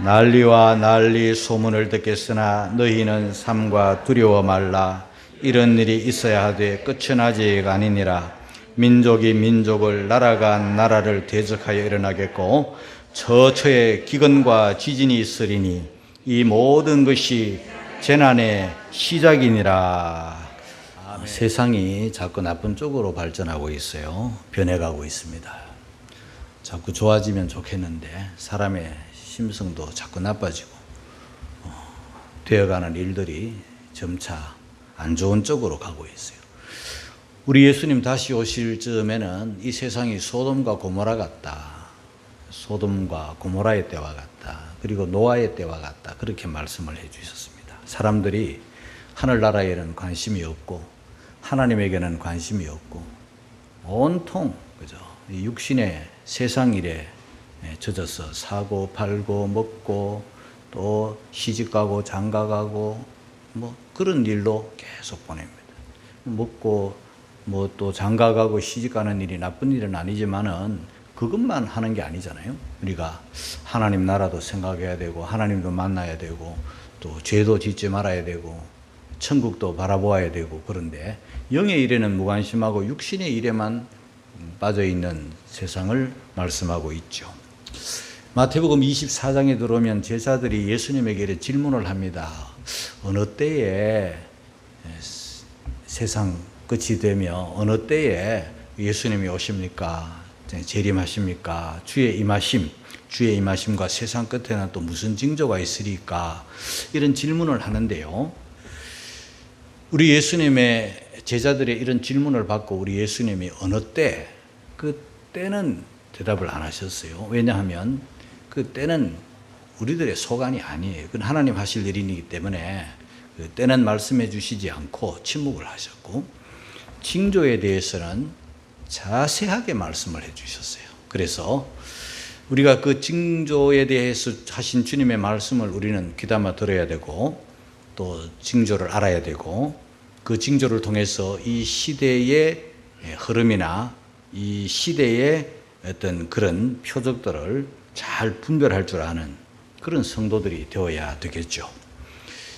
난리와 난리 소문을 듣겠으나 너희는 삼가 두려워 말라. 이런 일이 있어야 하되 끝은 아직 아니니라. 민족이 민족을, 나라가 나라를 대적하여 일어나겠고 처처에 기근과 지진이 있으리니 이 모든 것이 재난의 시작이니라. 세상이 자꾸 나쁜 쪽으로 발전하고 있어요. 변해가고 있습니다. 자꾸 좋아지면 좋겠는데 사람의 심성도 자꾸 나빠지고 되어가는 일들이 점차 안 좋은 쪽으로 가고 있어요. 우리 예수님 다시 오실 즈음에는 이 세상이 소돔과 고모라 같다. 소돔과 고모라의 때와 같다. 그리고 노아의 때와 같다. 그렇게 말씀을 해 주셨습니다. 사람들이 하늘나라에는 관심이 없고 하나님에게는 관심이 없고 온통 그죠? 이 육신의 세상 일에 젖어서 사고 팔고 먹고 또 시집가고 장가가고 뭐 그런 일로 계속 보냅니다. 먹고 뭐 또 장가가고 시집가는 일이 나쁜 일은 아니지만은 그것만 하는 게 아니잖아요. 우리가 하나님 나라도 생각해야 되고 하나님도 만나야 되고 또 죄도 짓지 말아야 되고 천국도 바라보아야 되고 그런데 영의 일에는 무관심하고 육신의 일에만 빠져있는 세상을 말씀하고 있죠. 마태복음 24장에 들어오면 제자들이 예수님에게 질문을 합니다. 어느 때에 세상 끝이 되며 어느 때에 예수님이 오십니까? 재림하십니까? 주의 임하심과 세상 끝에는 또 무슨 징조가 있으리까? 이런 질문을 하는데요. 우리 예수님의 제자들의 이런 질문을 받고 우리 예수님이 어느 때, 그 때는 대답을 안 하셨어요. 왜냐하면 그 때는 우리들의 소관이 아니에요. 그건 하나님 하실 일이기 때문에 그 때는 말씀해 주시지 않고 침묵을 하셨고 징조에 대해서는 자세하게 말씀을 해 주셨어요. 그래서 우리가 그 징조에 대해서 하신 주님의 말씀을 우리는 귀담아 들어야 되고 또 징조를 알아야 되고 그 징조를 통해서 이 시대의 흐름이나 이 시대의 어떤 그런 표적들을 잘 분별할 줄 아는 그런 성도들이 되어야 되겠죠.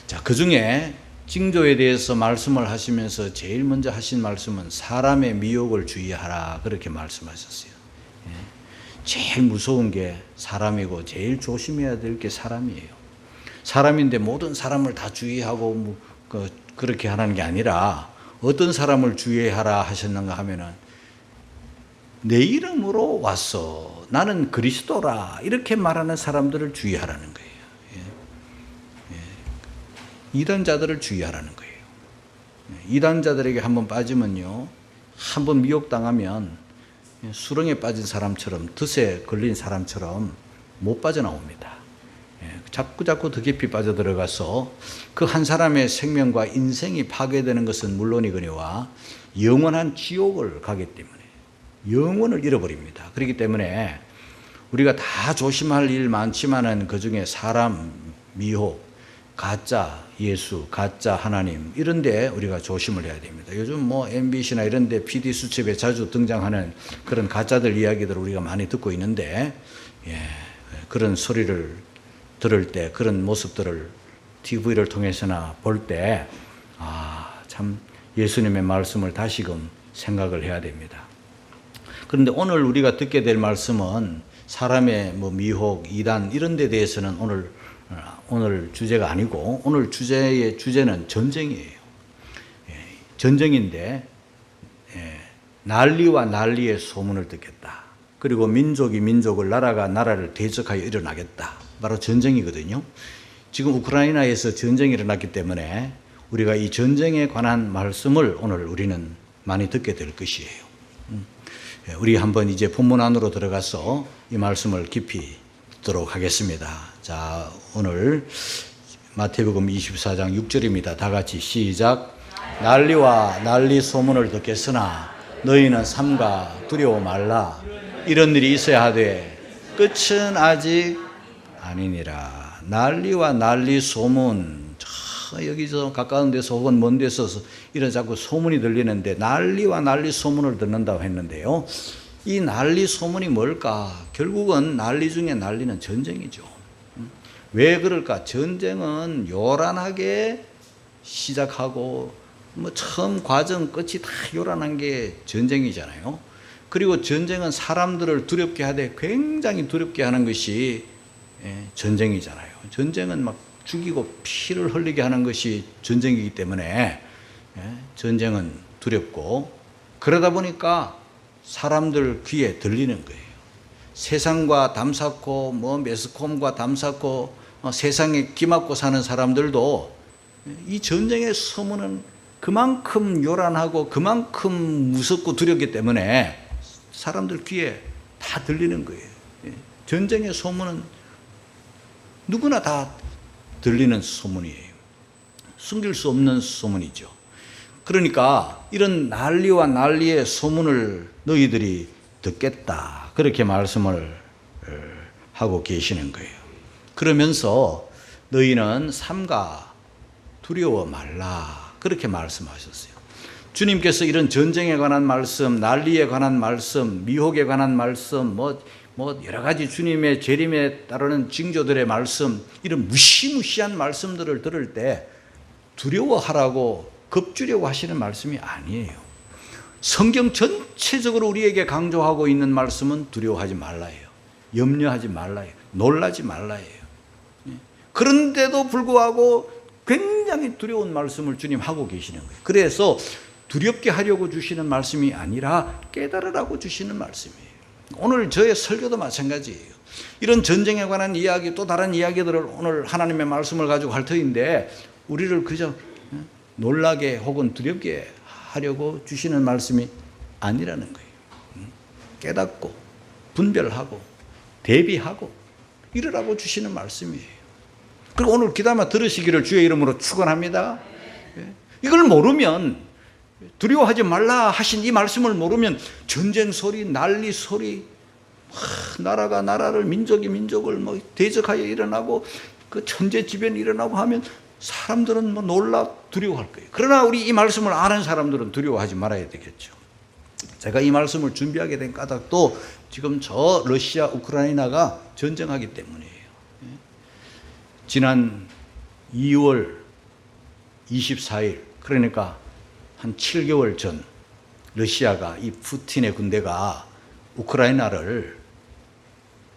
자, 그 중에 징조에 대해서 말씀을 하시면서 제일 먼저 하신 말씀은 사람의 미혹을 주의하라 그렇게 말씀하셨어요. 제일 무서운 게 사람이고 제일 조심해야 될 게 사람이에요. 사람인데 모든 사람을 다 주의하고 그렇게 하는 게 아니라 어떤 사람을 주의하라 하셨는가 하면은 내 이름으로 왔어. 나는 그리스도라. 이렇게 말하는 사람들을 주의하라는 거예요. 이단자들을 주의하라는 거예요. 이단자들에게 한번 빠지면요. 한번 미혹당하면 수렁에 빠진 사람처럼 덫에 걸린 사람처럼 못 빠져나옵니다. 자꾸 더 깊이 빠져들어가서 그 한 사람의 생명과 인생이 파괴되는 것은 물론이거니와 영원한 지옥을 가기 때문에 영혼을 잃어버립니다. 그렇기 때문에 우리가 다 조심할 일 많지만은 그 중에 사람 미혹, 가짜 예수, 가짜 하나님 이런데 우리가 조심을 해야 됩니다. 요즘 뭐 MBC나 이런데 PD 수첩에 자주 등장하는 그런 가짜들 이야기들을 우리가 많이 듣고 있는데 그런 소리를 들을 때 그런 모습들을 TV를 통해서나 볼 때 참 예수님의 말씀을 다시금 생각을 해야 됩니다. 그런데 오늘 우리가 듣게 될 말씀은 사람의 미혹, 이단 이런 데 대해서는 오늘 주제가 아니고 오늘 주제는 전쟁이에요. 전쟁인데 난리와 난리의 소문을 듣겠다. 그리고 민족이 민족을, 나라가 나라를 대적하여 일어나겠다. 바로 전쟁이거든요. 지금 우크라이나에서 전쟁이 일어났기 때문에 우리가 이 전쟁에 관한 말씀을 오늘 우리는 많이 듣게 될 것이에요. 우리 한번 이제 본문 안으로 들어가서 이 말씀을 깊이 듣도록 하겠습니다. 자, 오늘 마태복음 24장 6절입니다. 다 같이 시작. 난리와 난리 소문을 듣겠으나 너희는 삼가 두려워 말라. 이런 일이 있어야 하되 끝은 아직 아니니라. 난리와 난리 소문. 여기서 가까운 데서 혹은 먼 데서 이런 자꾸 소문이 들리는데 난리와 난리 소문을 듣는다고 했는데요. 이 난리 소문이 뭘까? 결국은 난리 중에 난리는 전쟁이죠. 왜 그럴까? 전쟁은 요란하게 시작하고 처음 과정 끝이 다 요란한 게 전쟁이잖아요. 그리고 전쟁은 사람들을 두렵게 하되 굉장히 두렵게 하는 것이 전쟁이잖아요. 전쟁은 막 죽이고 피를 흘리게 하는 것이 전쟁이기 때문에 전쟁은 두렵고, 그러다 보니까 사람들 귀에 들리는 거예요. 세상과 담쌓고 매스컴과 담쌓고 세상에 기맞고 사는 사람들도 이 전쟁의 소문은 그만큼 요란하고 그만큼 무섭고 두렵기 때문에 사람들 귀에 다 들리는 거예요. 전쟁의 소문은 누구나 다 들리는 소문이에요. 숨길 수 없는 소문이죠. 그러니까 이런 난리와 난리의 소문을 너희들이 듣겠다, 그렇게 말씀을 하고 계시는 거예요. 그러면서 너희는 삼가 두려워 말라, 그렇게 말씀하셨어요. 주님께서 이런 전쟁에 관한 말씀, 난리에 관한 말씀, 미혹에 관한 말씀, 여러 가지 주님의 재림에 따르는 징조들의 말씀, 이런 무시무시한 말씀들을 들을 때 두려워하라고 겁주려고 하시는 말씀이 아니에요. 성경 전체적으로 우리에게 강조하고 있는 말씀은 두려워하지 말라예요. 염려하지 말라예요. 놀라지 말라예요. 그런데도 불구하고 굉장히 두려운 말씀을 주님 하고 계시는 거예요. 그래서 두렵게 하려고 주시는 말씀이 아니라 깨달으라고 주시는 말씀이에요. 오늘 저의 설교도 마찬가지예요. 이런 전쟁에 관한 이야기, 또 다른 이야기들을 오늘 하나님의 말씀을 가지고 할 터인데 우리를 그저 놀라게 혹은 두렵게 하려고 주시는 말씀이 아니라는 거예요. 깨닫고 분별하고 대비하고 이러라고 주시는 말씀이에요. 그리고 오늘 기도하며 들으시기를 주의 이름으로 축원합니다. 이걸 모르면, 두려워하지 말라 하신 이 말씀을 모르면 전쟁 소리, 난리 소리, 나라가 나라를, 민족이 민족을 대적하여 일어나고 그 천재지변이 일어나고 하면 사람들은 놀라 두려워할 거예요. 그러나 우리 이 말씀을 아는 사람들은 두려워하지 말아야 되겠죠. 제가 이 말씀을 준비하게 된 까닭도 지금 저 러시아 우크라이나가 전쟁하기 때문이에요. 지난 2월 24일, 그러니까 한 7개월 전 러시아가, 이 푸틴의 군대가 우크라이나를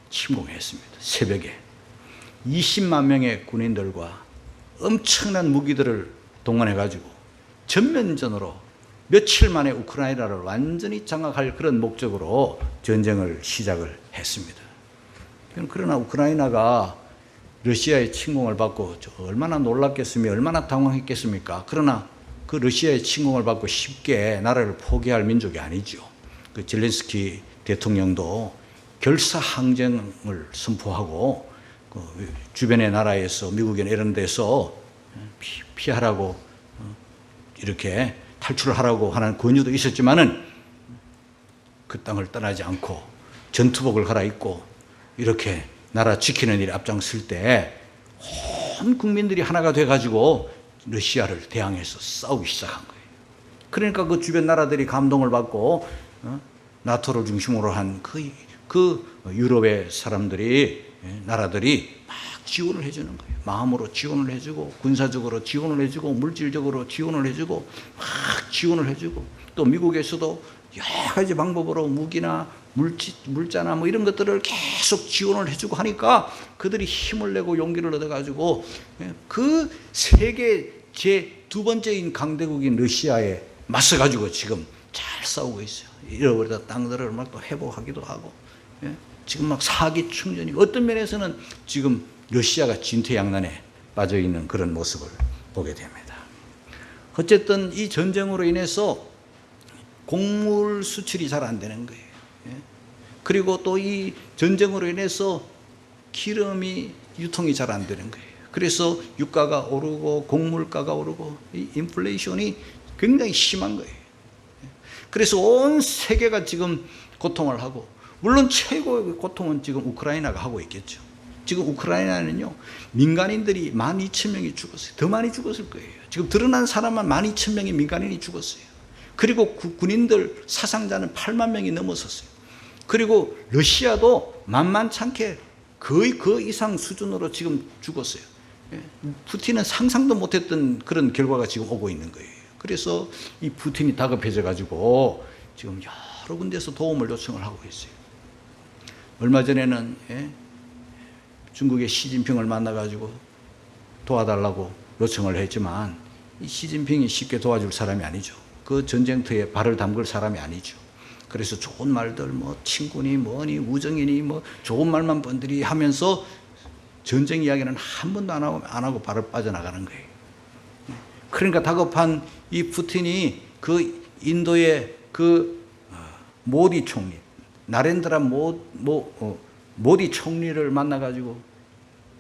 침공했습니다. 새벽에 20만 명의 군인들과 엄청난 무기들을 동원해가지고 전면전으로 며칠 만에 우크라이나를 완전히 장악할 그런 목적으로 전쟁을 시작을 했습니다. 그러나 우크라이나가 러시아의 침공을 받고 얼마나 놀랐겠으며 얼마나 당황했겠습니까? 그러나 그 러시아의 침공을 받고 쉽게 나라를 포기할 민족이 아니죠. 그 젤렌스키 대통령도 결사항쟁을 선포하고 그 주변의 나라에서, 미국이나 이런 데서 피하라고 이렇게 탈출을 하라고 하는 권유도 있었지만은 그 땅을 떠나지 않고 전투복을 갈아입고 이렇게 나라 지키는 일에 앞장설 때 온 국민들이 하나가 돼가지고 러시아를 대항해서 싸우기 시작한 거예요. 그러니까 그 주변 나라들이 감동을 받고 나토를 중심으로 한 그 유럽의 사람들이, 나라들이 막 지원을 해주는 거예요. 마음으로 지원을 해주고, 군사적으로 지원을 해주고, 물질적으로 지원을 해주고, 막 지원을 해주고, 또 미국에서도 여러 가지 방법으로 무기나 물자나 이런 것들을 계속 지원을 해주고 하니까 그들이 힘을 내고 용기를 얻어가지고 그 세계 제2 번째인 강대국인 러시아에 맞서가지고 지금 잘 싸우고 있어요. 잃어버렸던 땅들을 막 또 회복하기도 하고, 지금 막 사기 충전이, 어떤 면에서는 지금 러시아가 진퇴양난에 빠져 있는 그런 모습을 보게 됩니다. 어쨌든 이 전쟁으로 인해서 곡물 수출이 잘 안 되는 거예요. 그리고 또 이 전쟁으로 인해서 기름이 유통이 잘 안 되는 거예요. 그래서 유가가 오르고 곡물가가 오르고 이 인플레이션이 굉장히 심한 거예요. 그래서 온 세계가 지금 고통을 하고, 물론 최고의 고통은 지금 우크라이나가 하고 있겠죠. 지금 우크라이나는요, 민간인들이 12,000명이 죽었어요. 더 많이 죽었을 거예요. 지금 드러난 사람만 12,000명의 민간인이 죽었어요. 그리고 군인들, 사상자는 8만 명이 넘어섰어요. 그리고 러시아도 만만찮게 거의 그 이상 수준으로 지금 죽었어요. 예. 푸틴은 상상도 못했던 그런 결과가 지금 오고 있는 거예요. 그래서 이 푸틴이 다급해져 가지고 지금 여러 군데서 도움을 요청을 하고 있어요. 얼마 전에는 중국의 시진핑을 만나가지고 도와달라고 요청을 했지만 이 시진핑이 쉽게 도와줄 사람이 아니죠. 그 전쟁터에 발을 담글 사람이 아니죠. 그래서 좋은 말들 뭐 친구니 뭐니 우정이니 뭐 좋은 말만 번들이 하면서 전쟁 이야기는 한 번도 안 하고 발을 빠져나가는 거예요. 그러니까 다급한 이 푸틴이 그 인도의 그 모디 총리, 나렌드라 모디 총리를 만나가지고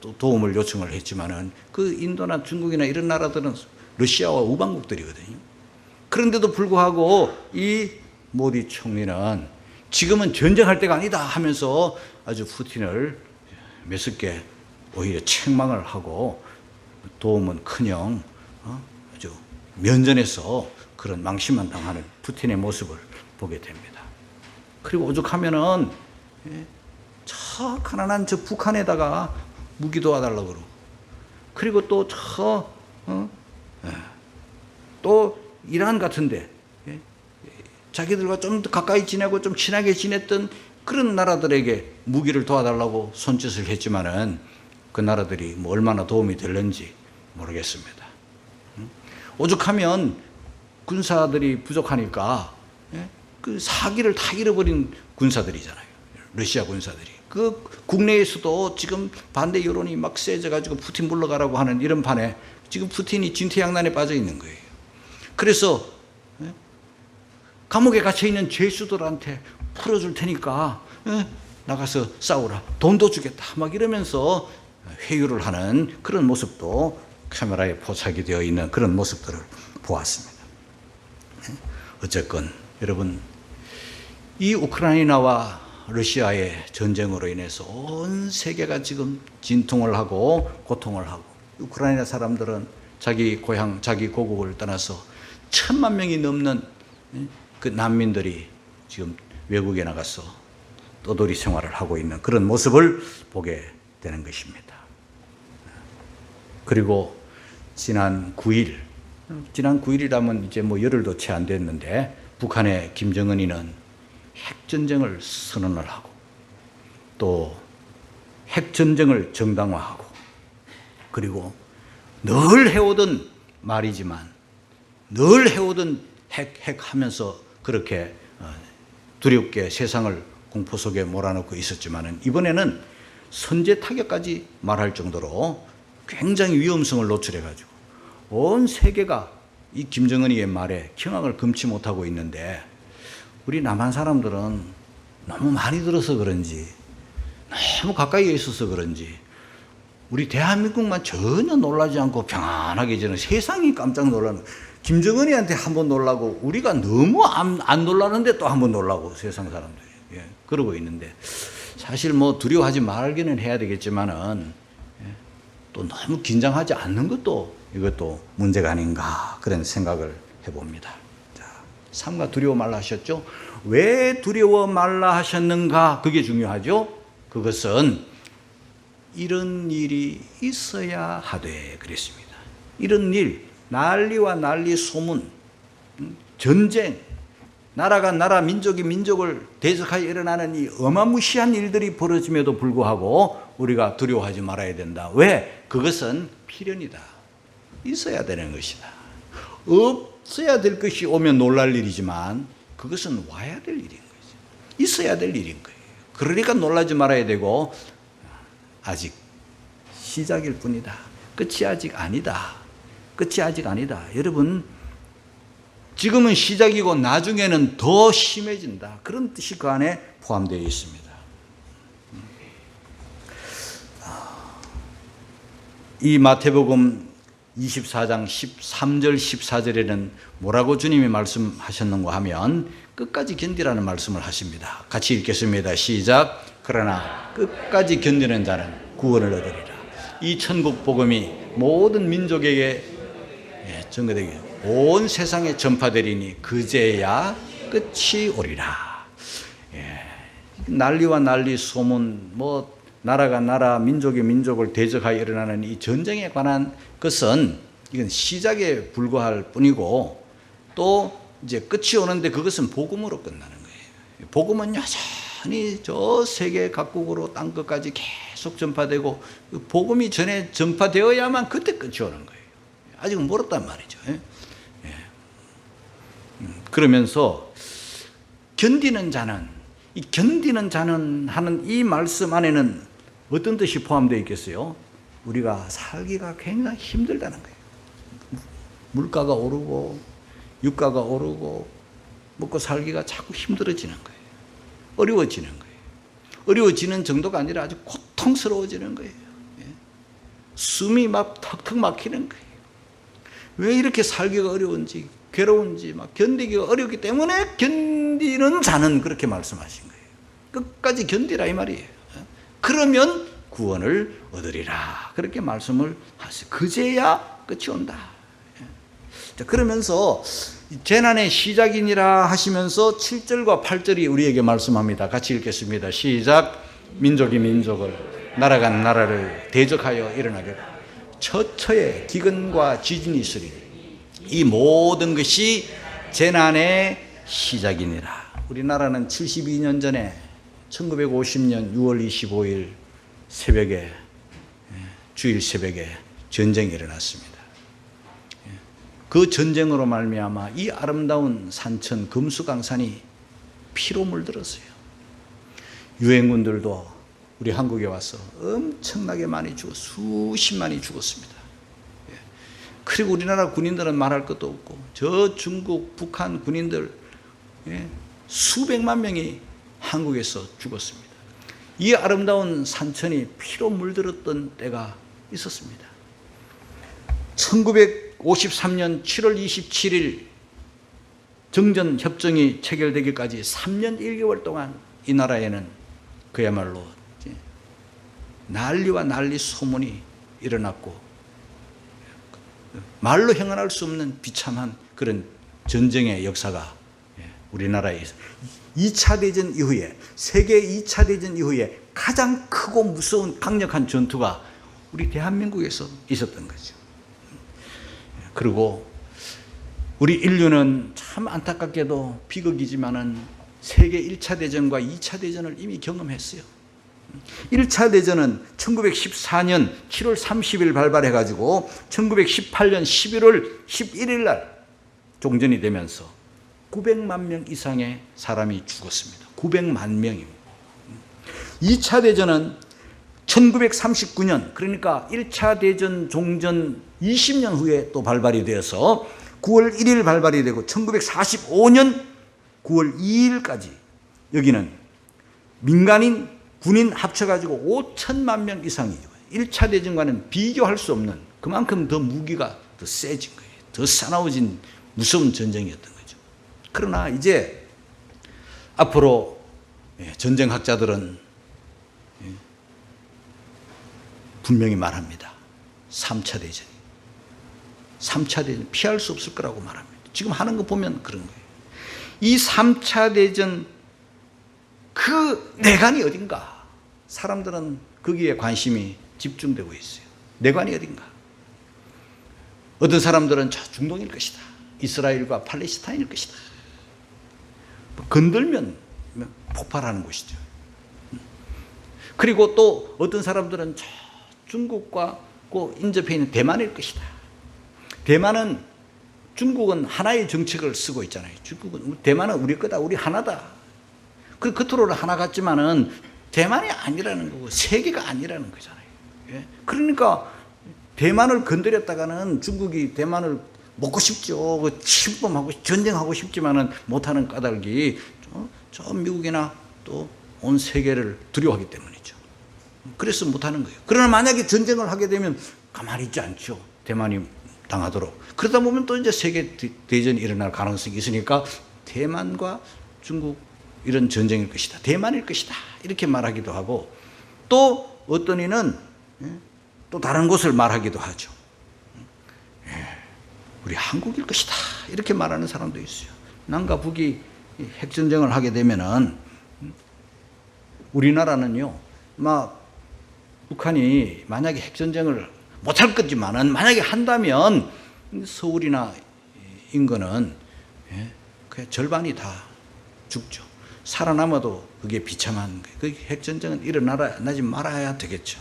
또 도움을 요청을 했지만은 그 인도나 중국이나 이런 나라들은 러시아와 우방국들이거든요. 그런데도 불구하고 이 모디 총리는 지금은 전쟁할 때가 아니다 하면서 아주 푸틴을 매섭게 오히려 책망을 하고 도움은커녕 아주 면전에서 그런 망신만 당하는 푸틴의 모습을 보게 됩니다. 그리고 오죽하면은 저 가난한 저 북한에다가 무기 도와달라고 그러고, 그리고 또 또 이란 같은데 자기들과 좀 더 가까이 지내고 좀 친하게 지냈던 그런 나라들에게 무기를 도와달라고 손짓을 했지만은 그 나라들이 뭐 얼마나 도움이 될는지 모르겠습니다. 오죽하면 군사들이 부족하니까 그 사기를 다 잃어버린 군사들이잖아요. 러시아 군사들이. 그 국내에서도 지금 반대 여론이 막 세져가지고 푸틴 물러가라고 하는 이런 판에 지금 푸틴이 진퇴양난에 빠져 있는 거예요. 그래서 감옥에 갇혀있는 죄수들한테 풀어줄 테니까 나가서 싸우라. 돈도 주겠다. 막 이러면서 회유를 하는 그런 모습도 카메라에 포착이 되어 있는 그런 모습들을 보았습니다. 어쨌건 여러분, 이 우크라이나와 러시아의 전쟁으로 인해서 온 세계가 지금 진통을 하고 고통을 하고, 우크라이나 사람들은 자기 고향, 자기 고국을 떠나서 1,000만 명이 넘는 그 난민들이 지금 외국에 나가서 떠돌이 생활을 하고 있는 그런 모습을 보게 되는 것입니다. 그리고 지난 9일이라면 이제 뭐 열흘도 채 안 됐는데, 북한의 김정은이는 핵전쟁을 선언을 하고 또 핵전쟁을 정당화하고, 그리고 늘 해오던 말이지만 늘 해오던 핵 하면서 그렇게 두렵게 세상을 공포 속에 몰아넣고 있었지만은, 이번에는 선제 타격까지 말할 정도로 굉장히 위험성을 노출해가지고 온 세계가 이 김정은이의 말에 경악을 금치 못하고 있는데, 우리 남한 사람들은 너무 많이 들어서 그런지, 너무 가까이에 있어서 그런지 우리 대한민국만 전혀 놀라지 않고 평안하게 저는 세상이 깜짝 놀라는, 김정은이한테 한번 놀라고 우리가 너무 안 놀라는데 또 한번 놀라고 세상 사람들이 그러고 있는데, 사실 뭐 두려워하지 말기는 해야 되겠지만은 또 너무 긴장하지 않는 것도 이것도 문제가 아닌가 그런 생각을 해봅니다. 자, 삼가 두려워 말라 하셨죠? 왜 두려워 말라 하셨는가? 그게 중요하죠. 그것은 이런 일이 있어야 하되 그랬습니다. 이런 일, 난리와 난리 소문, 전쟁, 나라가 나라, 민족이 민족을 대적하여 일어나는 이 어마무시한 일들이 벌어짐에도 불구하고 우리가 두려워하지 말아야 된다. 왜? 그것은 필연이다. 있어야 되는 것이다. 없어야 될 것이 오면 놀랄 일이지만 그것은 와야 될 일인 거죠. 있어야 될 일인 거예요. 그러니까 놀라지 말아야 되고, 아직 시작일 뿐이다. 끝이 아직 아니다. 끝이 아직 아니다. 여러분, 지금은 시작이고 나중에는 더 심해진다. 그런 뜻이 그 안에 포함되어 있습니다. 이 마태복음 24장 13절 14절에는 뭐라고 주님이 말씀하셨는가 하면 끝까지 견디라는 말씀을 하십니다. 같이 읽겠습니다. 시작. 그러나 끝까지 견디는 자는 구원을 얻으리라. 이 천국 복음이 모든 민족에게 전거되기 온 세상에 전파되리니 그제야 끝이 오리라. 난리와 난리 소문, 뭐 나라가 나라, 민족이 민족을 대적하여 일어나는 이 전쟁에 관한 것은 이건 시작에 불과할 뿐이고 또 이제 끝이 오는데 그것은 복음으로 끝나는 거예요. 복음은 여전히 저 세계 각국으로 땅 끝까지 계속 전파되고 복음이 전에 전파되어야만 그때 끝이 오는 거예요. 아직 멀었단 말이죠. 그러면서 견디는 자는, 이 견디는 자는 하는 이 말씀 안에는 어떤 뜻이 포함되어 있겠어요? 우리가 살기가 굉장히 힘들다는 거예요. 물가가 오르고 유가가 오르고 먹고 살기가 자꾸 힘들어지는 거예요. 어려워지는 거예요. 어려워지는 정도가 아니라 아주 고통스러워지는 거예요. 숨이 막 턱턱 막히는 거예요. 왜 이렇게 살기가 어려운지, 괴로운지 막 견디기가 어렵기 때문에 견디는 자는 그렇게 말씀하신 거예요. 끝까지 견디라 이 말이에요. 그러면 구원을 얻으리라 그렇게 말씀을 하세요. 그제야 끝이 온다. 자, 그러면서 재난의 시작이니라 하시면서 7절과 8절이 우리에게 말씀합니다. 같이 읽겠습니다. 시작. 민족이 민족을, 나라가 나라를 대적하여 일어나겠고 처처에 기근과 지진이 있으리니 이 모든 것이 재난의 시작이니라. 우리나라는 72년 전에 1950년 6월 25일 새벽에, 주일 새벽에 전쟁이 일어났습니다. 그 전쟁으로 말미암아 이 아름다운 산천 금수강산이 피로 물들었어요. 유해군들도 우리 한국에 와서 엄청나게 많이 수십만이 죽었습니다. 그리고 우리나라 군인들은 말할 것도 없고 저 중국, 북한 군인들 수백만 명이 한국에서 죽었습니다. 이 아름다운 산천이 피로 물들었던 때가 있었습니다. 1953년 7월 27일 정전협정이 체결되기까지 3년 1개월 동안 이 나라에는 그야말로 난리와 난리 소문이 일어났고 말로 형언할 수 없는 비참한 그런 전쟁의 역사가 우리나라에 2차 대전 이후에, 세계 2차 대전 이후에 가장 크고 무서운 강력한 전투가 우리 대한민국에서 있었던 거죠. 그리고 우리 인류는 참 안타깝게도 비극이지만은 세계 1차 대전과 2차 대전을 이미 경험했어요. 1차 대전은 1914년 7월 30일 발발해가지고 1918년 11월 11일 날 종전이 되면서 900만 명 이상의 사람이 죽었습니다. 900만 명입니다. 2차 대전은 1939년, 그러니까 1차 대전 종전 20년 후에 또 발발이 되어서 9월 1일 발발이 되고 1945년 9월 2일까지 여기는 민간인, 군인 합쳐가지고 5천만 명 이상이 1차 대전과는 비교할 수 없는 그만큼 더 무기가 더 세진 거예요. 더 사나워진 무서운 전쟁이었던 거죠. 그러나 이제 앞으로 전쟁학자들은 분명히 말합니다. 3차 대전이. 3차 대전 피할 수 없을 거라고 말합니다. 지금 하는 거 보면 그런 거예요. 이 3차 대전 그 내관이 어딘가? 사람들은 거기에 관심이 집중되고 있어요. 내관이 어딘가? 어떤 사람들은 저 중동일 것이다. 이스라엘과 팔레스타인일 것이다. 건들면 폭발하는 곳이죠. 그리고 또 어떤 사람들은 저 중국과 그 인접해 있는 대만일 것이다. 대만은 중국은 하나의 정책을 쓰고 있잖아요. 대만은 우리 거다. 우리 하나다. 그 겉으로는 하나 같지만은 대만이 아니라는 거고 세계가 아니라는 거잖아요. 그러니까 대만을 건드렸다가는 중국이 대만을 먹고 싶죠. 그 침범하고 전쟁하고 싶지만은 못하는 까닭이 저 미국이나 또 온 세계를 두려워하기 때문이죠. 그래서 못하는 거예요. 그러나 만약에 전쟁을 하게 되면 가만히 있지 않죠. 대만이 당하도록. 그러다 보면 또 이제 세계 대전이 일어날 가능성이 있으니까 대만과 중국 이런 전쟁일 것이다. 대만일 것이다. 이렇게 말하기도 하고 또 어떤 이는 또 다른 곳을 말하기도 하죠. 우리 한국일 것이다. 이렇게 말하는 사람도 있어요. 남과 북이 핵전쟁을 하게 되면은 우리나라는요, 막 북한이 만약에 핵전쟁을 못할 거지만은 만약에 한다면 서울이나 인근은 그 절반이 다 죽죠. 살아남아도 그게 비참한 거예요. 그 핵전쟁은 일어나지 말아야 되겠죠.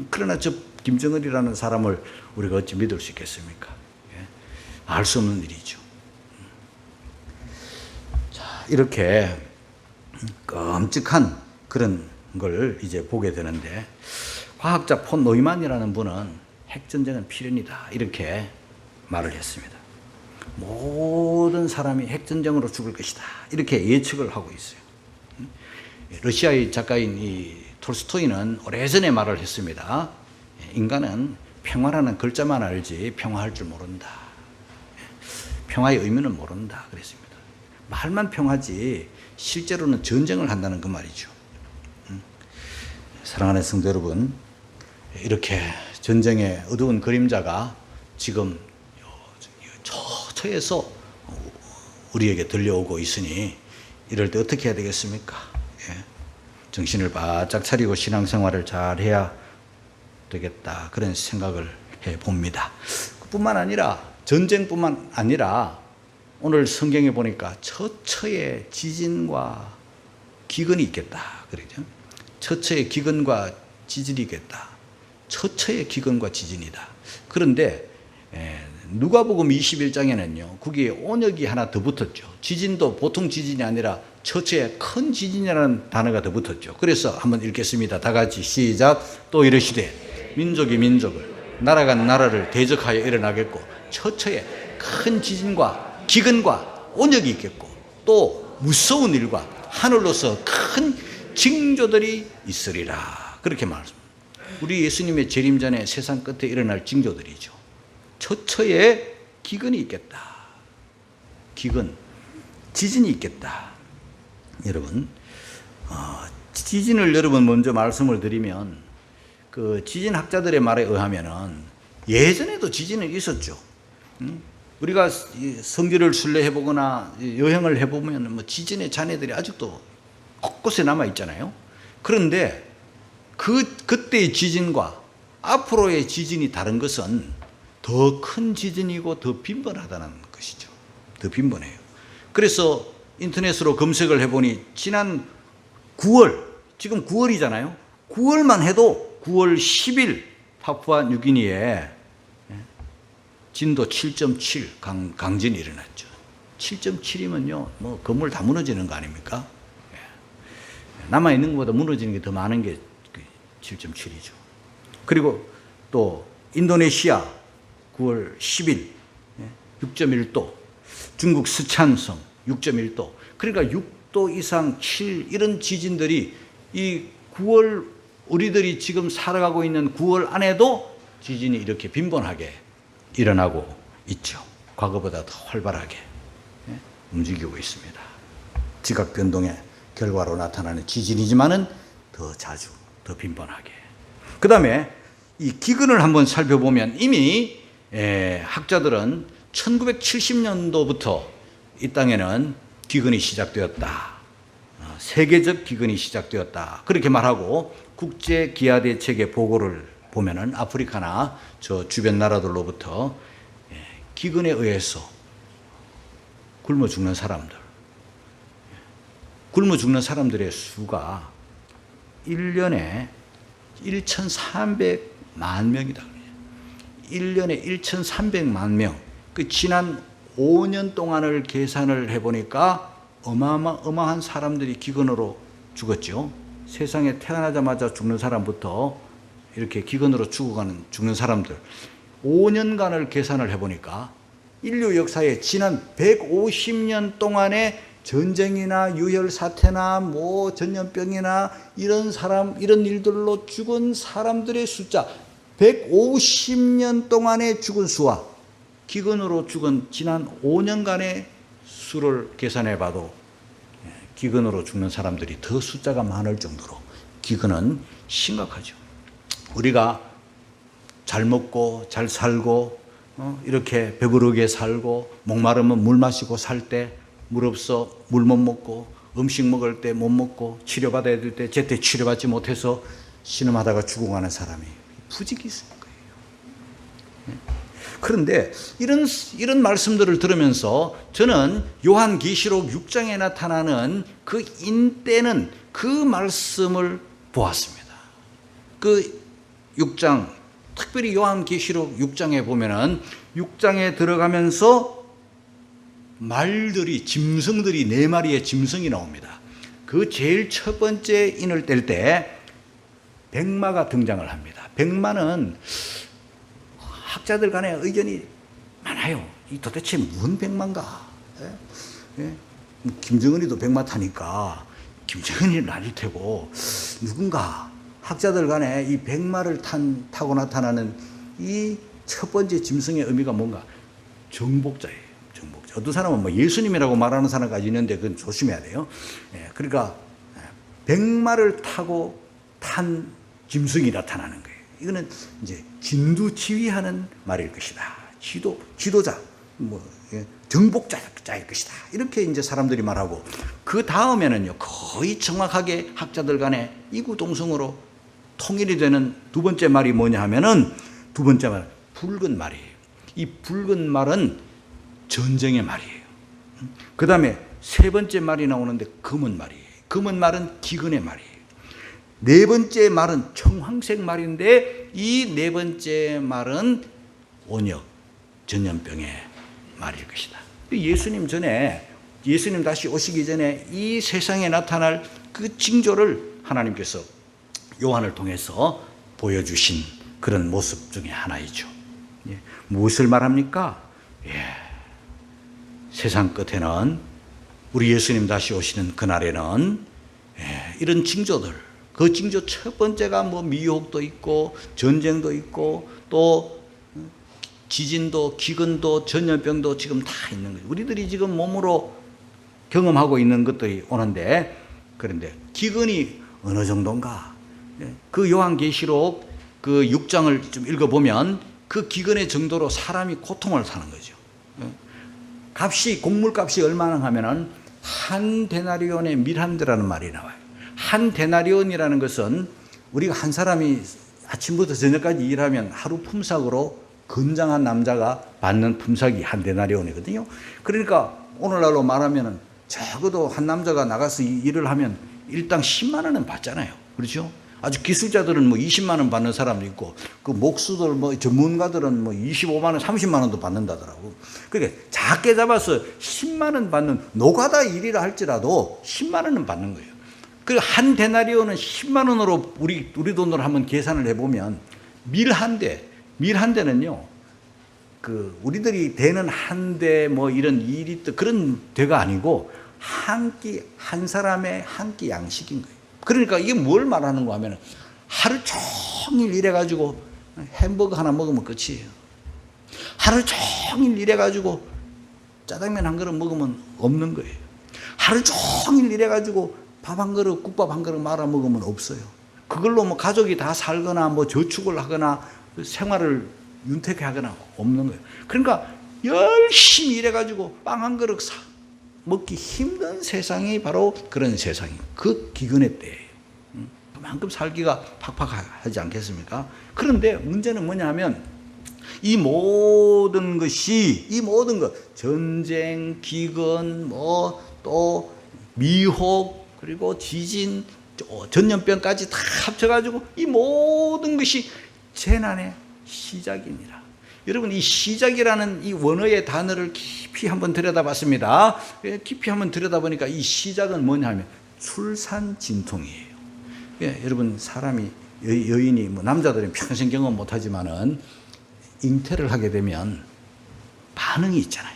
그러나 저 김정은이라는 사람을 우리가 어찌 믿을 수 있겠습니까? 알 수 없는 일이죠. 자, 이렇게 끔찍한 그런 걸 이제 보게 되는데, 과학자 폰 노이만이라는 분은 핵전쟁은 필연이다 이렇게 말을 했습니다. 모든 사람이 핵전쟁으로 죽을 것이다 이렇게 예측을 하고 있어요. 러시아의 작가인 이 톨스토이는 오래전에 말을 했습니다. 인간은 평화라는 글자만 알지 평화할 줄 모른다. 평화의 의미는 모른다 그랬습니다. 말만 평화지 실제로는 전쟁을 한다는 그 말이죠. 사랑하는 성도 여러분, 이렇게 전쟁의 어두운 그림자가 지금 저에서 우리에게 들려오고 있으니 이럴 때 어떻게 해야 되겠습니까? 정신을 바짝 차리고 신앙생활을 잘 해야 되겠다 그런 생각을 해봅니다. 뿐만 아니라 전쟁뿐만 아니라 오늘 성경에 보니까 처처에 지진과 기근이 있겠다 그러죠. 처처에 기근과 지진이 있겠다. 처처에 기근과 지진이다. 그런데 누가복음 21장에는요 거기에 온역이 하나 더 붙었죠. 지진도 보통 지진이 아니라 처처에 큰 지진이라는 단어가 더 붙었죠. 그래서 한번 읽겠습니다. 다 같이 시작. 또 이르시되 민족이 민족을 나라가 나라를 대적하여 일어나겠고 처처에 큰 지진과 기근과 온역이 있겠고 또 무서운 일과 하늘로서 큰 징조들이 있으리라 그렇게 말합니다. 우리 예수님의 재림 전에 세상 끝에 일어날 징조들이죠. 처처에 기근이 있겠다. 기근, 지진이 있겠다. 여러분, 지진을 여러분 먼저 말씀을 드리면 그 지진학자들의 말에 의하면은 예전에도 지진은 있었죠. 우리가 성지를 순례해 보거나 여행을 해 보면 뭐 지진의 잔해들이 아직도 곳곳에 남아 있잖아요. 그런데 그때의 지진과 앞으로의 지진이 다른 것은 더 큰 지진이고 더 빈번하다는 것이죠. 더 빈번해요. 그래서 인터넷으로 검색을 해보니 지난 9월, 지금 9월이잖아요. 9월만 해도 9월 10일 파푸아 뉴기니에 진도 7.7 강진이 일어났죠. 7.7이면요, 뭐 건물 다 무너지는 거 아닙니까? 남아있는 것보다 무너지는 게 더 많은 게 7.7이죠. 그리고 또 인도네시아 9월 10일 6.1도, 중국 스촨성 6.1도, 그러니까 6도 이상 7 이런 지진들이 이 9월 우리들이 지금 살아가고 있는 9월 안에도 지진이 이렇게 빈번하게 일어나고 있죠. 과거보다 더 활발하게 움직이고 있습니다. 지각 변동의 결과로 나타나는 지진이지만은 더 자주, 더 빈번하게. 그 다음에 이 기근을 한번 살펴보면 이미 학자들은 1970년도부터 이 땅에는 기근이 시작되었다. 세계적 기근이 시작되었다. 그렇게 말하고 국제 기아 대책의 보고를 보면은 아프리카나 저 주변 나라들로부터 기근에 의해서 굶어 죽는 사람들의 수가 1년에 1,300만 명이다. 1년에 1,300만 명. 그 지난 5년 동안을 계산을 해보니까 어마어마한 사람들이 기근으로 죽었죠. 세상에 태어나자마자 죽는 사람부터 이렇게 기근으로 죽는 사람들 5년간을 계산을 해보니까 인류 역사에 지난 150년 동안의 전쟁이나 유혈사태나 뭐 전염병이나 이런 일들로 죽은 사람들의 숫자 150년 동안에 죽은 수와 기근으로 죽은 지난 5년간의 수를 계산해 봐도 기근으로 죽는 사람들이 더 숫자가 많을 정도로 기근은 심각하죠. 우리가 잘 먹고 잘 살고 이렇게 배부르게 살고 목마르면 물 마시고 살 때 물 없어 물 못 먹고 음식 먹을 때 못 먹고 치료받아야 될 때 제때 치료받지 못해서 신음하다가 죽어가는 사람이 부직이 있을 거예요. 그런데 이런 말씀들을 들으면서 저는 요한계시록 6장에 나타나는 그 인때는 그 말씀을 보았습니다. 그 6장, 특별히 요한계시록 6장에 보면은 6장에 들어가면서 말들이, 짐승들이 4마리의 짐승이 나옵니다. 그 제일 첫 번째 인을 뗄 때 백마가 등장을 합니다. 백마는 학자들 간에 의견이 많아요. 이 도대체 무슨 백마인가? 김정은이도 백마 타니까 김정은이는 아닐 테고 누군가 학자들 간에 이 백마를 타고 나타나는 이 첫 번째 짐승의 의미가 뭔가? 정복자예요. 정복자. 어떤 사람은 뭐 예수님이라고 말하는 사람까지 있는데 그건 조심해야 돼요. 그러니까 백마를 타고 탄 짐승이 나타나는 거예요. 이거는 이제 진두지휘하는 말일 것이다. 지도자, 정복자일 것이다. 이렇게 이제 사람들이 말하고, 그 다음에는요, 거의 정확하게 학자들 간에 이구동성으로 통일이 되는 두 번째 말이 뭐냐 하면은, 두 번째 말은 붉은 말이에요. 이 붉은 말은 전쟁의 말이에요. 그 다음에 세 번째 말이 나오는데 검은 말이에요. 검은 말은 기근의 말이에요. 네 번째 말은 청황색 말인데, 이 네 번째 말은 온역, 전염병의 말일 것이다. 예수님 전에, 예수님 다시 오시기 전에 이 세상에 나타날 그 징조를 하나님께서 요한을 통해서 보여주신 그런 모습 중에 하나이죠. 무엇을 말합니까? 세상 끝에는, 우리 예수님 다시 오시는 그날에는 이런 징조들, 그 징조 첫 번째가 뭐 미혹도 있고 전쟁도 있고 또 지진도 기근도 전염병도 지금 다 있는 거예요. 우리들이 지금 몸으로 경험하고 있는 것들이 오는데, 그런데 기근이 어느 정도인가? 그 요한계시록 그 6장을 좀 읽어보면 그 기근의 정도로 사람이 고통을 사는 거죠. 값이, 곡물값이 얼마나 하면은 한 데나리온의 밀한대라는 말이 나와요. 한 데나리온이라는 것은 우리가 한 사람이 아침부터 저녁까지 일하면 하루 품삯으로 건장한 남자가 받는 품삯이 한 데나리온이거든요. 그러니까 오늘날로 말하면 적어도 한 남자가 나가서 일을 하면 일당 10만 원은 받잖아요. 그렇죠? 아주 기술자들은 뭐 20만 원 받는 사람도 있고, 그 목수들 뭐 전문가들은 뭐 25만 원, 30만 원도 받는다더라고. 그러니까 작게 잡아서 10만 원 받는 노가다 일이라 할지라도 10만 원은 받는 거예요. 그 한 데나리온은 10만 원으로 우리 돈으로 한번 계산을 해보면 밀 한 대는요, 그 우리들이 대는 한 대 뭐 이런 2리터 그런 대가 아니고 한 사람의 한 끼 양식인 거예요. 그러니까 이게 뭘 말하는 거 하면 하루 종일 일해가지고 햄버거 하나 먹으면 끝이에요. 하루 종일 일해가지고 짜장면 한 그릇 먹으면 없는 거예요. 하루 종일 일해가지고 밥 한 그릇, 국밥 한 그릇 말아 먹으면 없어요. 그걸로 뭐 가족이 다 살거나 뭐 저축을 하거나 생활을 윤택하게 하거나 없는 거예요. 그러니까 열심히 일해가지고 빵 한 그릇 먹기 힘든 세상이 바로 그런 세상이에요. 그 기근의 때예요. 그만큼 살기가 팍팍하지 않겠습니까? 그런데 문제는 뭐냐 하면 이 모든 것, 전쟁, 기근, 뭐 또 미혹, 그리고 지진, 전염병까지 다 합쳐가지고 이 모든 것이 재난의 시작입니다. 여러분, 이 시작이라는 이 원어의 단어를 깊이 한번 들여다봤습니다. 깊이 한번 들여다보니까 이 시작은 뭐냐면 출산 진통이에요. 여러분, 사람이 여인이 뭐 남자들은 평생 경험 못하지만은 잉태를 하게 되면 반응이 있잖아요.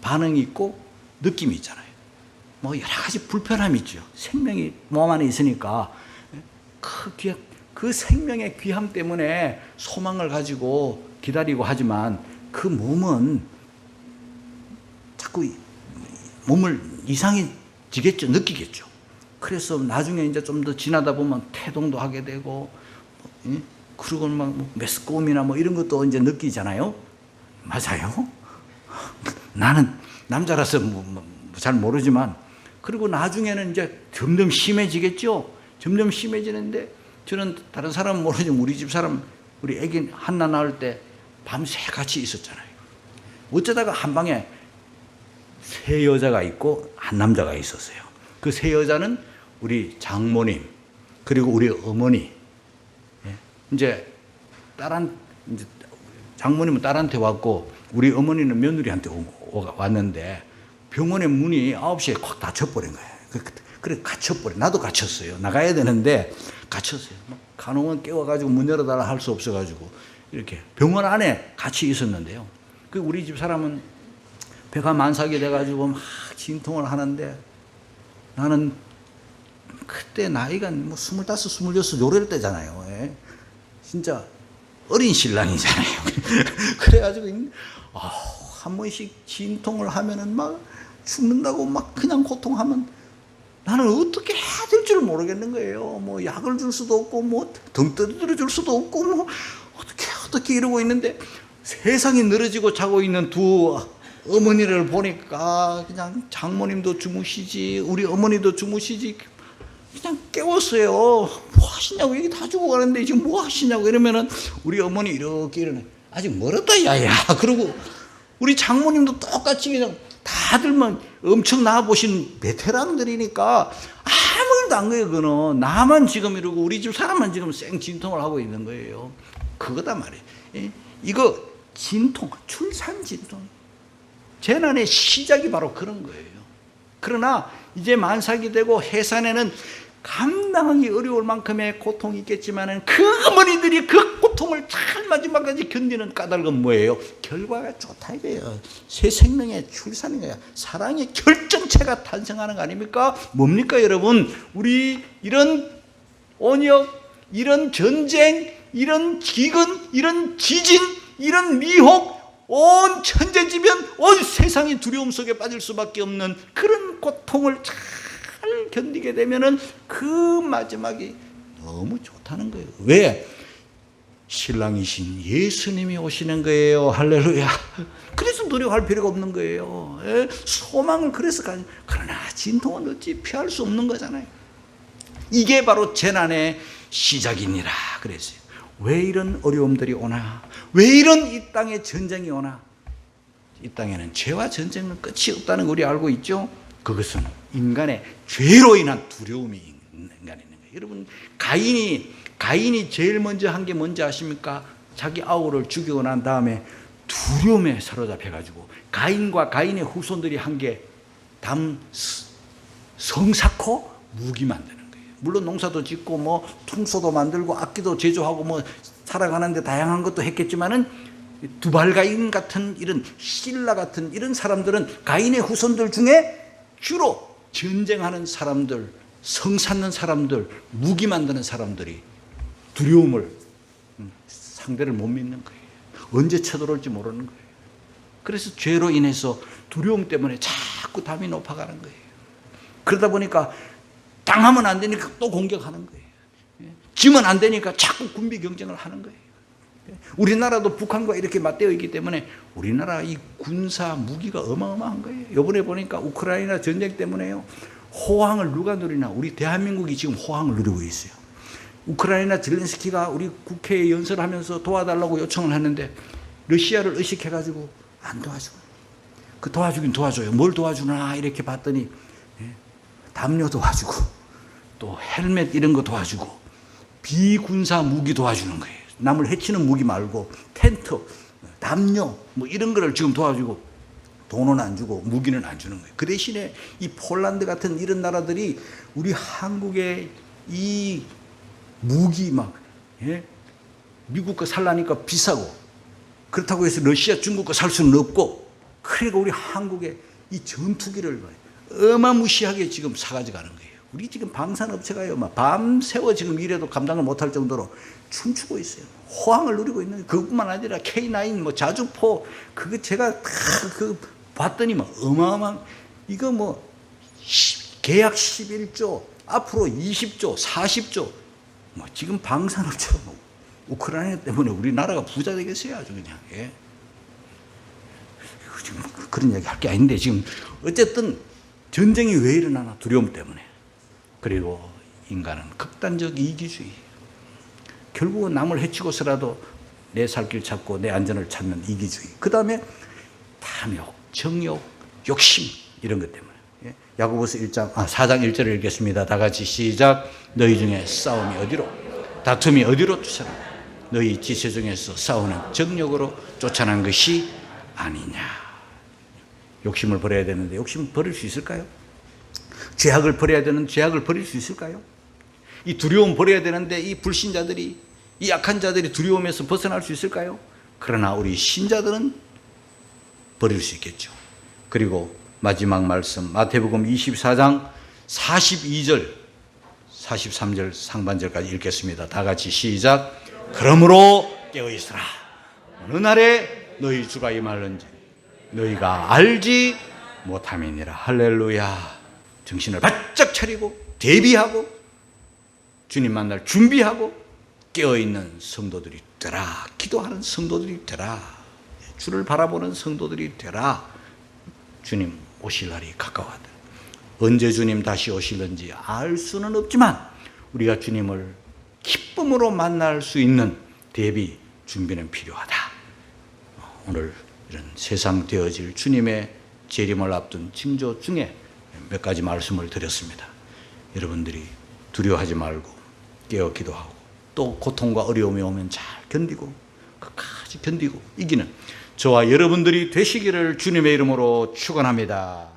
반응이 있고 느낌이 있잖아요. 뭐 여러 가지 불편함이 있죠. 생명이 몸 안에 있으니까 그 생명의 귀함 때문에 소망을 가지고 기다리고 하지만 그 몸은 자꾸 몸을 이상해지겠죠. 느끼겠죠. 그래서 나중에 이제 좀 더 지나다 보면 태동도 하게 되고, 그리고 막 메스꺼움이나 뭐 이런 것도 이제 느끼잖아요. 맞아요? 나는 남자라서 잘 모르지만, 그리고 나중에는 이제 점점 심해지겠죠. 점점 심해지는데 저는 다른 사람은 모르지만 우리 집 사람, 우리 애기 한나 낳을 때 밤새 같이 있었잖아요. 어쩌다가 한 방에 세 여자가 있고 한 남자가 있었어요. 그 세 여자는 우리 장모님, 그리고 우리 어머니. 이제 이제 장모님은 딸한테 왔고 우리 어머니는 며느리한테 왔는데 병원의 문이 9시에 콱 닫혀버린 거예요. 그래 갇혀버려. 나도 갇혔어요. 나가야 되는데 갇혔어요. 간호원 깨워가지고 문 열어달라 할 수 없어가지고 이렇게 병원 안에 같이 있었는데요. 그 우리 집 사람은 배가 만삭이 돼가지고 막 진통을 하는데 나는 그때 나이가 뭐 25, 26 요럴 때잖아요. 예. 진짜 어린 신랑이잖아요. 그래가지고 한 번씩 진통을 하면은 막 죽는다고 막 그냥 고통하면 나는 어떻게 해야 될 줄 모르겠는 거예요. 뭐 약을 줄 수도 없고 뭐 등 떠들어 줄 수도 없고 뭐 어떻게 이러고 있는데 세상이 늘어지고 자고 있는 두 어머니를 보니까 그냥 장모님도 주무시지 우리 어머니도 주무시지 그냥 깨웠어요. 뭐 하시냐고, 여기 다 죽어가는데 지금 뭐 하시냐고 이러면은 우리 어머니 이렇게 이러네. 아직 멀었다 야야. 그러고 우리 장모님도 똑같이 그냥 다들만 엄청 나와보신 베테랑들이니까 아무 일도 안 거예요. 그거는 나만 지금 이러고 우리 집 사람만 지금 생 진통을 하고 있는 거예요. 그거다 말이에요. 이거 진통, 출산 진통, 재난의 시작이 바로 그런 거예요. 그러나 이제 만삭이 되고 해산에는 감당하기 어려울 만큼의 고통이 있겠지만은 그 어머니들이 그 고통을 잘 마지막까지 견디는 까닭은 뭐예요? 결과가 좋다 이거예요. 새 생명의 출산인 거야. 사랑의 결정체가 탄생하는 거 아닙니까? 뭡니까 여러분? 우리 이런 온역, 이런 전쟁, 이런 기근, 이런 지진, 이런 미혹, 온 천재지변, 온 세상이 두려움 속에 빠질 수밖에 없는 그런 고통을 잘 견디게 되면은 그 마지막이 너무 좋다는 거예요. 왜? 신랑이신 예수님이 오시는 거예요. 할렐루야. 그래서 노력할 필요가 없는 거예요. 소망을 그래서 가지고. 그러나 진통은 어찌 피할 수 없는 거잖아요. 이게 바로 재난의 시작이니라 그랬어요. 왜 이런 어려움들이 오나? 왜 이런 이 땅에 전쟁이 오나? 이 땅에는 죄와 전쟁은 끝이 없다는 거 우리 알고 있죠? 그것은 인간의 죄로 인한 두려움이 인간에 있는 거예요. 여러분, 가인이 제일 먼저 한 게 뭔지 아십니까? 자기 아우를 죽이고 난 다음에 두려움에 사로잡혀가지고 가인과 가인의 후손들이 한 게 성사코 무기 만드는 거예요. 물론 농사도 짓고 뭐 통소도 만들고 악기도 제조하고 뭐 살아가는데 다양한 것도 했겠지만은 두발가인 같은 이런 실라 같은 이런 사람들은 가인의 후손들 중에 주로 전쟁하는 사람들, 성 쌓는 사람들, 무기 만드는 사람들이 두려움을 상대를 못 믿는 거예요. 언제 쳐들어올지 모르는 거예요. 그래서 죄로 인해서 두려움 때문에 자꾸 담이 높아가는 거예요. 그러다 보니까 당하면 안 되니까 또 공격하는 거예요. 지면 안 되니까 자꾸 군비 경쟁을 하는 거예요. 우리나라도 북한과 이렇게 맞대어 있기 때문에 우리나라 이 군사 무기가 어마어마한 거예요. 이번에 보니까 우크라이나 전쟁 때문에요. 호황을 누가 누리나? 우리 대한민국이 지금 호황을 누리고 있어요. 우크라이나 젤렌스키가 우리 국회에 연설하면서 도와달라고 요청을 했는데 러시아를 의식해가지고 안 도와주고. 그 도와주긴 도와줘요. 뭘 도와주나 이렇게 봤더니 담요 도와주고 또 헬멧 이런 거 도와주고 비군사 무기 도와주는 거예요. 남을 해치는 무기 말고 텐트, 담요 뭐 이런 거를 지금 도와주고 돈은 안 주고 무기는 안 주는 거예요. 그 대신에 이 폴란드 같은 이런 나라들이 우리 한국의 이 무기 막 미국 거 살라니까 비싸고 그렇다고 해서 러시아, 중국 거 살 수는 없고 그러니까 우리 한국의 이 전투기를 어마무시하게 지금 사가지고 가는 거예요. 우리 지금 방산업체가요, 막 밤새워 지금 일해도 감당을 못할 정도로 춤추고 있어요. 호황을 누리고 있는 거예요. 그것뿐만 아니라 K9, 뭐 자주포, 그거 제가 다 그 봤더니 막 어마어마한, 이거 뭐 계약 11조, 앞으로 20조, 40조, 뭐 지금 방산업체가 뭐 우크라이나 때문에 우리나라가 부자 되겠어요, 아주 그냥. 예. 지금 그런 얘기 할 게 아닌데 지금 어쨌든 전쟁이 왜 일어나나? 두려움 때문에. 그리고 인간은 극단적 이기주의. 결국은 남을 해치고서라도 내 살 길 찾고 내 안전을 찾는 이기주의. 그 다음에 탐욕, 정욕, 욕심 이런 것 때문에. 야고보서 4장 1절을 읽겠습니다. 다 같이 시작. 너희 중에 싸움이 어디로, 다툼이 어디로 쫓아나? 너희 지체 중에서 싸우는 정욕으로 쫓아난 것이 아니냐. 욕심을 버려야 되는데 욕심 버릴 수 있을까요? 죄악을 버려야 되는 죄악을 버릴 수 있을까요? 이 두려움 버려야 되는데 이 불신자들이, 이 약한 자들이 두려움에서 벗어날 수 있을까요? 그러나 우리 신자들은 버릴 수 있겠죠. 그리고 마지막 말씀 마태복음 24장 42절 43절 상반절까지 읽겠습니다. 다 같이 시작. 그러므로 깨어있으라. 어느 날에 너희 주가 임하는지 너희가 알지 못함이니라. 할렐루야. 정신을 바짝 차리고 대비하고 주님 만날 준비하고 깨어있는 성도들이 되라. 기도하는 성도들이 되라. 주를 바라보는 성도들이 되라. 주님 오실 날이 가까워하다. 언제 주님 다시 오실는지 알 수는 없지만 우리가 주님을 기쁨으로 만날 수 있는 대비 준비는 필요하다. 오늘 이런 세상 되어질 주님의 재림을 앞둔 징조 중에 몇 가지 말씀을 드렸습니다. 여러분들이 두려워하지 말고 깨어 기도하고 또 고통과 어려움이 오면 잘 견디고 끝까지 견디고 이기는 저와 여러분들이 되시기를 주님의 이름으로 축원합니다.